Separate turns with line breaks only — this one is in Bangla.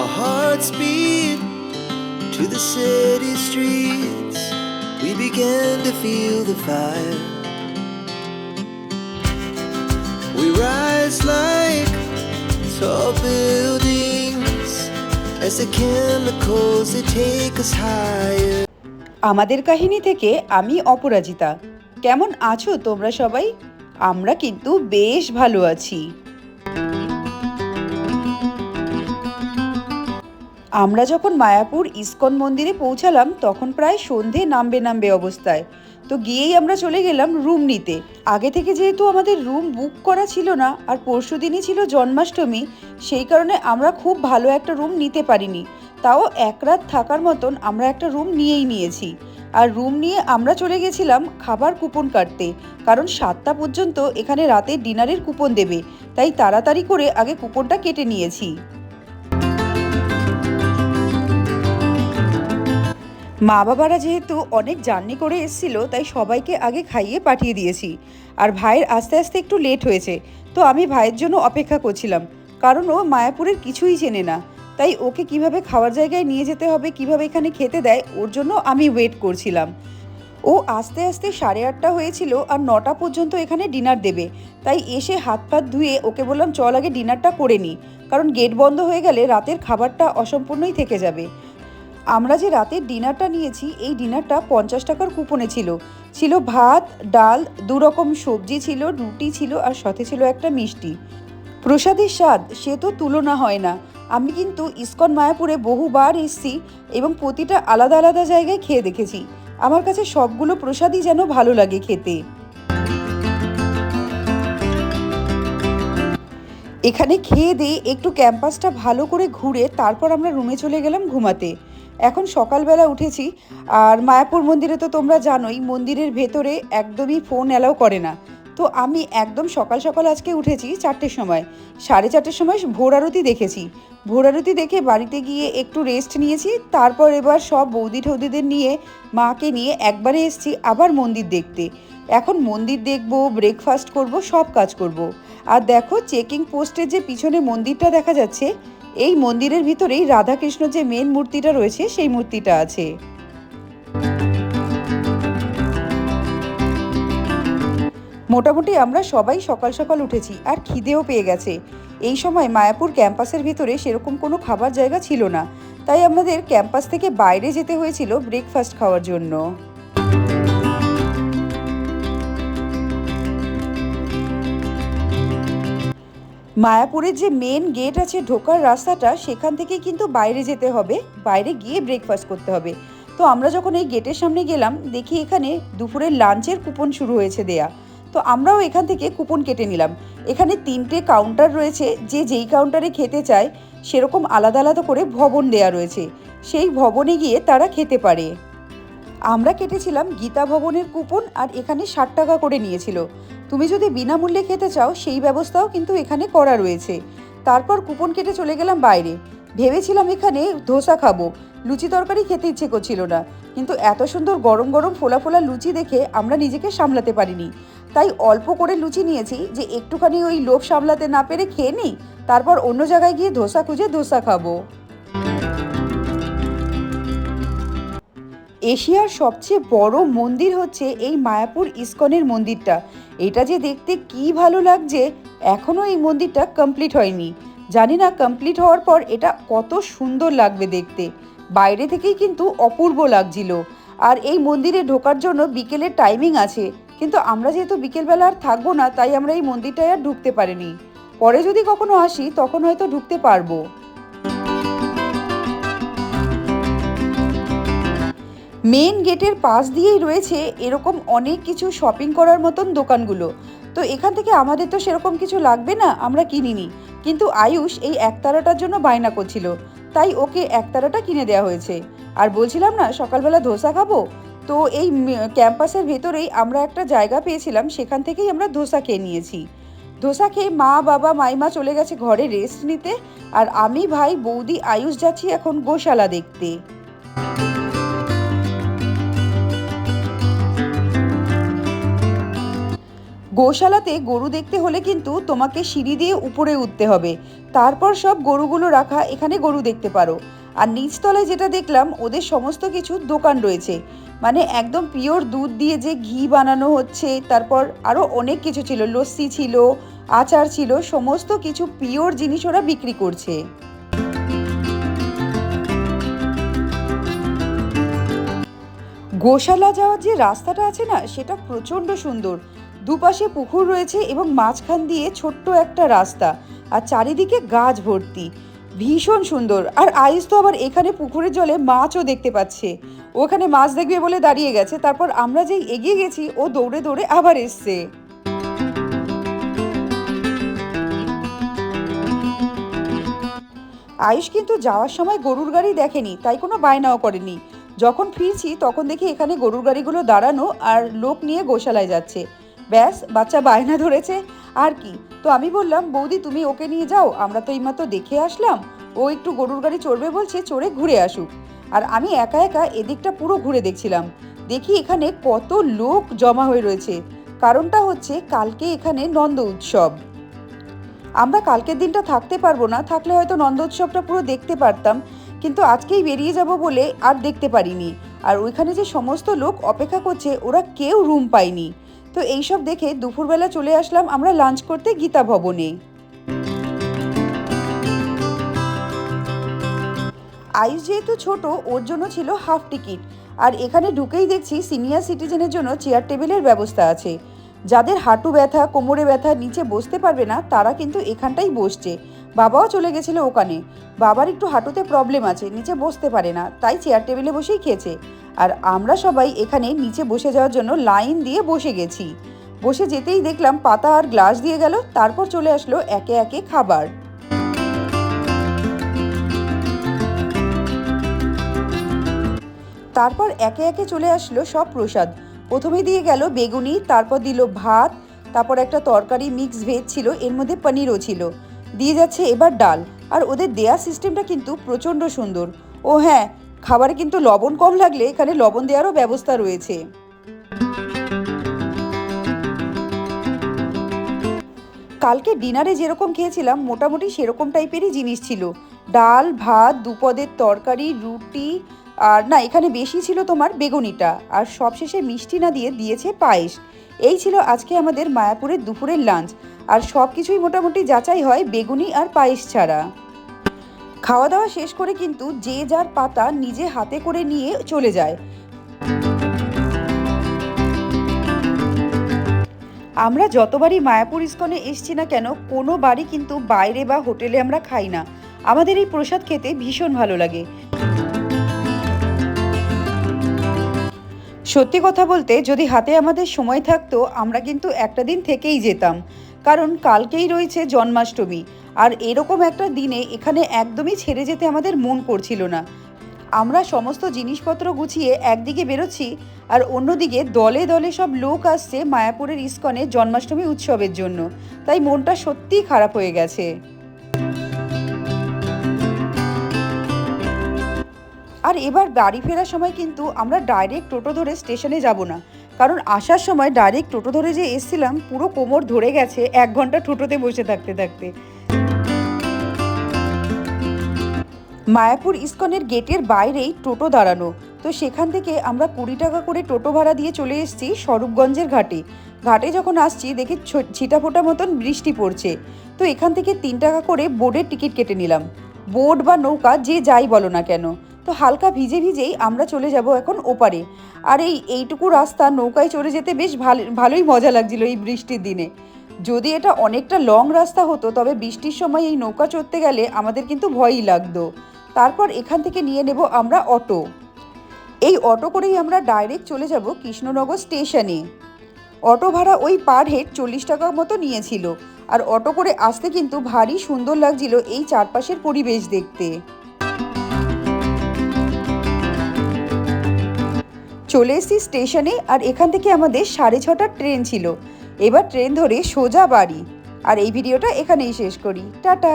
Our hearts beat to the city streets. We began to feel the fire. We rise like tall buildings as the chemicals they take us higher.
আমাদের কাহিনী থেকে আমি অপরাজিতা। কেমন আছো তোমরা সবাই? আমরা কিন্তু বেশ ভালো আছি। আমরা যখন মায়াপুর ইসকন মন্দিরে পৌঁছালাম তখন প্রায় সন্ধে নামবে অবস্থায়। তো গিয়েই আমরা চলে গেলাম রুম নিতে। আগে থেকে যেহেতু আমাদের রুম বুক করা ছিল না, আর পরশু দিনই ছিল জন্মাষ্টমী, সেই কারণে আমরা খুব ভালো একটা রুম নিতে পারিনি। তাও এক রাত থাকার মতন আমরা একটা রুম নিয়েছি। আর রুম নিয়ে আমরা চলে গেছিলাম খাবার কুপন কাটতে, কারণ 7টা পর্যন্ত এখানে রাতের ডিনারের কুপন দেবে, তাই তাড়াতাড়ি করে আগে কুপনটা কেটে নিয়েছি। মা বাবারা যেহেতু অনেক জার্নি করে এসেছিল, তাই সবাইকে আগে খাইয়ে পাঠিয়ে দিয়েছি। আর ভাইয়ের আস্তে আস্তে একটু লেট হয়েছে, তো আমি ভাইয়ের জন্য অপেক্ষা করছিলাম, কারণ ও মায়াপুরের কিছুই চেনে না। তাই ওকে কিভাবে খাওয়ার জায়গায় নিয়ে যেতে হবে, কিভাবে এখানে খেতে দেয়, ওর জন্য আমি ওয়েট করছিলাম। ও আস্তে আস্তে 8:30 হয়েছিল, আর 9টা পর্যন্ত এখানে ডিনার দেবে। তাই এসে হাত পাত ধুয়ে ওকে বললাম চল আগে ডিনারটা করে নিই, কারণ গেট বন্ধ হয়ে গেলে রাতের খাবারটা অসম্পূর্ণই থেকে যাবে। আমরা যে রাতের ডিনারটা নিয়েছি, এই ডিনারটা 50 টাকার কুপনে ছিল ভাত, ডাল, 2 রকম সবজি ছিল, রুটি ছিল, আর সাথে ছিল একটা মিষ্টি। প্রসাদের স্বাদ সে তো তুলনা হয় না। আমি কিন্তু ইসকন মায়াপুরে বহুবার এসেছি এবং প্রতিটা আলাদা আলাদা জায়গায় খেয়ে দেখেছি। আমার কাছে সবগুলো প্রসাদই যেন ভালো লাগে খেতে। এখানে খেয়ে দিয়ে একটু ক্যাম্পাসটা ভালো করে ঘুরে তারপর আমরা রুমে চলে গেলাম ঘুমাতে। এখন সকালবেলা উঠেছি, আর মায়াপুর মন্দিরে তো তোমরা জানোই মন্দিরের ভেতরে একদমই ফোন অ্যালাউ করে না। তো আমি একদম সকাল সকাল আজকে উঠেছি 4টের সময়। 4:30 সময় ভোর আরতি দেখেছি। ভোর আরতি দেখে বাড়িতে গিয়ে একটু রেস্ট নিয়েছি। তারপর এবার সব বৌদি ঠৌদিদের নিয়ে, মাকে নিয়ে একবারে এসছি আবার মন্দির দেখতে। এখন মন্দির দেখব, ব্রেকফাস্ট করব, সব কাজ করব। আর দেখো চেকিং পোস্টের যে পিছনে মন্দিরটা দেখা যাচ্ছে, এই মন্দিরের ভিতরেই রাধাকৃষ্ণ যে মেন মূর্তিটা রয়েছে সেই মূর্তিটা আছে। মোটামুটি আমরা সবাই সকাল সকাল উঠেছি, আর খিদেও পেয়ে গেছে। এই সময় মায়াপুর ক্যাম্পাসের ভিতরে সেরকম কোনো খাবার জায়গা ছিল না, তাই আমাদের ক্যাম্পাস থেকে বাইরে যেতে হয়েছিল ব্রেকফাস্ট খাওয়ার জন্য। মায়াপুরের যে মেন গেট আছে ঢোকার রাস্তাটা, সেখান থেকেই কিন্তু বাইরে যেতে হবে, বাইরে গিয়ে ব্রেকফাস্ট করতে হবে। তো আমরা যখন এই গেটের সামনে গেলাম, দেখি এখানে দুপুরের লাঞ্চের কুপন শুরু হয়েছে দেয়া। তো আমরাও এখান থেকে কুপন কেটে নিলাম। এখানে 3টে কাউন্টার রয়েছে, যে যেই কাউন্টারে খেতে চায় সেরকম আলাদা আলাদা করে ভবন দেয়া রয়েছে, সেই ভবনে গিয়ে তারা খেতে পারে। আমরা কেটেছিলাম গীতা ভবনের কুপন, আর এখানে 60 টাকা করে নিয়েছিল। তুমি যদি বিনামূল্যে খেতে চাও সেই ব্যবস্থাও কিন্তু এখানে করা রয়েছে। তারপর কুপন কেটে চলে গেলাম বাইরে। ভেবেছিলাম এখানে ধোসা খাবো, লুচি তরকারি খেতে ইচ্ছে করছিল না, কিন্তু এত সুন্দর গরম গরম ফোলা ফোলা লুচি দেখে আমরা নিজেকে সামলাতে পারিনি। তাই অল্প করে লুচি নিয়েছি, যে একটুখানি ওই লোভ সামলাতে না পেরে খেয়ে নিই, তারপর অন্য জায়গায় গিয়ে ধোসা খুঁজে ধোসা খাবো। এশিয়ার সবচেয়ে বড় মন্দির হচ্ছে এই মায়াপুর ইসকনের মন্দিরটা। এটা যে দেখতে কি ভালো লাগছে, এখনও এই মন্দিরটা কমপ্লিট হয়নি। জানি না কমপ্লিট হওয়ার পর এটা কত সুন্দর লাগবে দেখতে। বাইরে থেকেই কিন্তু অপূর্ব লাগছিল। আর এই মন্দিরে ঢোকার জন্য বিকেলের টাইমিং আছে, কিন্তু আমরা যেহেতু বিকেলবেলা আর থাকবো না, তাই আমরা এই মন্দিরটায় আর ঢুকতে পারিনি। পরে যদি কখনো আসি তখন হয়তো ঢুকতে পারবো। মেন গেটের পাশ দিয়েই রয়েছে এরকম অনেক কিছু শপিং করার মতন দোকানগুলো। তো এখান থেকে আমাদের তো সেরকম কিছু লাগবে না, আমরা কিনিনি, কিন্তু আয়ুষ এই একতারাটার জন্য বায়না করছিল, তাই ওকে একতারাটা কিনে দেওয়া হয়েছে। আর বলছিলাম না সকালবেলা ধোসা খাবো, তো এই ক্যাম্পাসের ভেতরেই আমরা একটা জায়গা পেয়েছিলাম, সেখান থেকেই আমরা ধোসা খেয়ে নিয়েছি। ধোসা খেয়ে মা বাবা মাইমা চলে গেছে ঘরে রেস্ট নিতে, আর আমি, ভাই, বৌদি, আয়ুষ যাচ্ছি এখন গোশালা দেখতে। গোশালাতে গরু দেখতে হলে কিন্তু তোমাকে সিঁড়ি দিয়ে উপরে উঠতে হবে, তারপর সব গরুগুলো রাখা এখানে গরু দেখতে পারো। আর নিচতলায় যেটা দেখলাম ওদের সমস্ত কিছু দোকান রয়েছে, মানে একদম পিওর দুধ দিয়ে যে ঘি বানানো হচ্ছে, তারপর আরও অনেক কিছু ছিল, লস্যি ছিল, আচার ছিল, সমস্ত কিছু পিওর জিনিস ওরা বিক্রি করছে। গোশালা যাওয়ার যে রাস্তাটা আছে না, সেটা প্রচণ্ড সুন্দর। দুপাশে পুকুর রয়েছে এবং মাঝখান দিয়ে ছোট্ট একটা রাস্তা, আর চারিদিকে গাছ ভর্তি, ভীষণ সুন্দর। আর আইস তো আবার এখানে পুকুরের জলে মাছও দেখতে পাচ্ছে, ওখানে মাছ দেখবে বলে দাঁড়িয়ে গেছে, তারপর আমরা যেই এগিয়ে গেছি ও দৌড়ে দৌড়ে আবার এসছে। আয়ুষ কিন্তু যাওয়ার সময় গরুর গাড়ি দেখেনি, তাই কোনো বায়নাও করেনি। যখন ফিরছি তখন দেখি এখানে গরুর গাড়িগুলো দাঁড়ানো আর লোক নিয়ে গোশালায় যাচ্ছে। ব্যাস, বাচ্চা বায়না ধরেছে আর কি। তো আমি বললাম, বৌদি তুমি ওকে নিয়ে যাও, আমরা তো এইমাত্র দেখে আসলাম, ও একটু গরুর গাড়ি চড়বে বলছে, চড়ে ঘুরে আসুক। আর আমি একা একা এদিকটা পুরো ঘুরে দেখছিলাম। দেখি এখানে কত লোক জমা হয়ে রয়েছে। কারণটা হচ্ছে কালকে এখানে নন্দ উৎসব। আমরা কালকের দিনটা থাকতে পারবো না, থাকলে হয়তো নন্দোৎসবটা পুরো দেখতে পারতাম, কিন্তু আজকেই বেরিয়ে যাব বলে আর দেখতে পারিনি। আর ওইখানে যে সমস্ত লোক অপেক্ষা করছে ওরা কেউ রুম পায়নি। তো এইসব দেখে দুপুরবেলা চলে আসলাম আমরা লাঞ্চ করতে গীতা ভবনে। আইস যেহেতু ছোট, ওর জন্য ছিল হাফ টিকিট। আর এখানে ঢুকেই দেখছি সিনিয়র সিটিজেনের জন্য চেয়ার টেবিলের ব্যবস্থা আছে। যাদের হাঁটু ব্যথা, কোমরে ব্যথা, নিচে বসতে পারবে না, তারা কিন্তু এখানটাই বসছে। বাবাও চলে গেছিল ওখানে, বাবার একটু হাঁটুতে প্রবলেম আছে, নিচে বসতে পারে না, তাই চেয়ার টেবিলে বসেই খেয়েছে। আর আমরা সবাই এখানে নিচে বসে যাওয়ার জন্য লাইন দিয়ে বসে গেছি। বসে যেতেই দেখলাম পাতা আর গ্লাস দিয়ে গেল, তারপর চলে আসলো একে একে খাবার। তারপর একে একে চলে আসলো সব প্রসাদ। প্রথমে দিয়ে গেল বেগুনি, তারপর দিল ভাত, তারপর একটা তরকারি মিক্স ভেজ ছিল, এর মধ্যে পনিরও ছিল। দিয়ে যাচ্ছে এবার ডাল। আর ওদের দেয়া সিস্টেমটা কিন্তু প্রচণ্ড সুন্দর। ও হ্যাঁ, খাবারে কিন্তু লবণ কম লাগলে এখানে লবণ দেওয়ারও ব্যবস্থা রয়েছে। কালকে ডিনারে যেরকম খেয়েছিলাম মোটামুটি সেরকম টাইপেরই জিনিস ছিল। ডাল, ভাত, দুপদের তরকারি, রুটি, আর না এখানে বেশি ছিল তোমার বেগুনিটা, আর সবশেষে মিষ্টি না দিয়ে দিয়েছে পায়েস। এই ছিল আজকে আমাদের মায়াপুরের দুপুরের লাঞ্চ। আর সব কিছুই মোটামুটি যাচাই হয় বেগুনি আর পায়েস ছাড়া। খাওয়া দাওয়া শেষ করে কিন্তু যে যার পাতা নিজে হাতে করে নিয়ে চলে যায়। আমরা যতবারই মায়াপুর ইস্কনে এসছি না কেন, কোনো বাড়ি কিন্তু বাইরে বা হোটেলে আমরা খাই না। আমাদের এই প্রসাদ খেতে ভীষণ ভালো লাগে। সত্যি কথা বলতে, যদি হাতে আমাদের সময় থাকতো আমরা কিন্তু একটা দিন থেকেই যেতাম, কারণ কালকেই রয়েছে জন্মাষ্টমী। আর এরকম একটা দিনে এখানে একদমই ছেড়ে যেতে আমাদের মন করছিল না। আমরা সমস্ত জিনিসপত্র গুছিয়ে একদিকে বেরোচ্ছি, আর অন্যদিকে দলে দলে সব লোক আসছে মায়াপুরের ইস্কনে জন্মাষ্টমী উৎসবের জন্য। তাই মনটা সত্যিই খারাপ হয়ে গেছে। আর এবার বাড়ি ফেরার সময় কিন্তু আমরা ডাইরেক্ট টোটো ধরে স্টেশনে যাব না, কারণ আসার সময় ডাইরেক্ট টোটো ধরে যে এসছিলাম পুরো কোমর ধরে গেছে 1 ঘন্টা টোটোতে বসে থাকতে থাকতে। মায়াপুর ইস্কনের গেটের বাইরেই টোটো দাঁড়ানো, তো সেখান থেকে আমরা 20 টাকা করে টোটো ভাড়া দিয়ে চলে এসেছি স্বরূপগঞ্জের ঘাটে। ঘাটে যখন আসছি দেখি ছিটাফোটা মতন বৃষ্টি পড়ছে, তো এখান থেকে 3 টাকা করে বোটের টিকিট কেটে নিলাম। বোট বা নৌকা যে যাই বলো না কেন, তো হালকা ভিজে ভিজেই আমরা চলে যাব এখন ওপারে। আর এইটুকু রাস্তা নৌকায় চড়ে যেতে বেশ ভালোই মজা লাগছিল এই বৃষ্টির দিনে। যদি এটা অনেকটা লং রাস্তা হতো, তবে বৃষ্টির সময় এই নৌকা চড়তে গেলে আমাদের কিন্তু ভয়ই লাগতো। তারপর এখান থেকে নিয়ে নেব আমরা অটো। এই অটো করেই আমরা ডাইরেক্ট চলে যাব কৃষ্ণনগর স্টেশনে। অটো ভাড়া ওই পার হেড 40 টাকা মতো নিয়েছিল। আর অটো করে আসতে কিন্তু ভারী সুন্দর লাগছিল এই চারপাশের পরিবেশ দেখতে। চলে এসেছি স্টেশনে, আর এখান থেকে আমাদের 6:30টার ট্রেন ছিল। এবার ট্রেন ধরে সোজা বাড়ি। আর এই ভিডিওটা এখানেই শেষ করি। টাটা।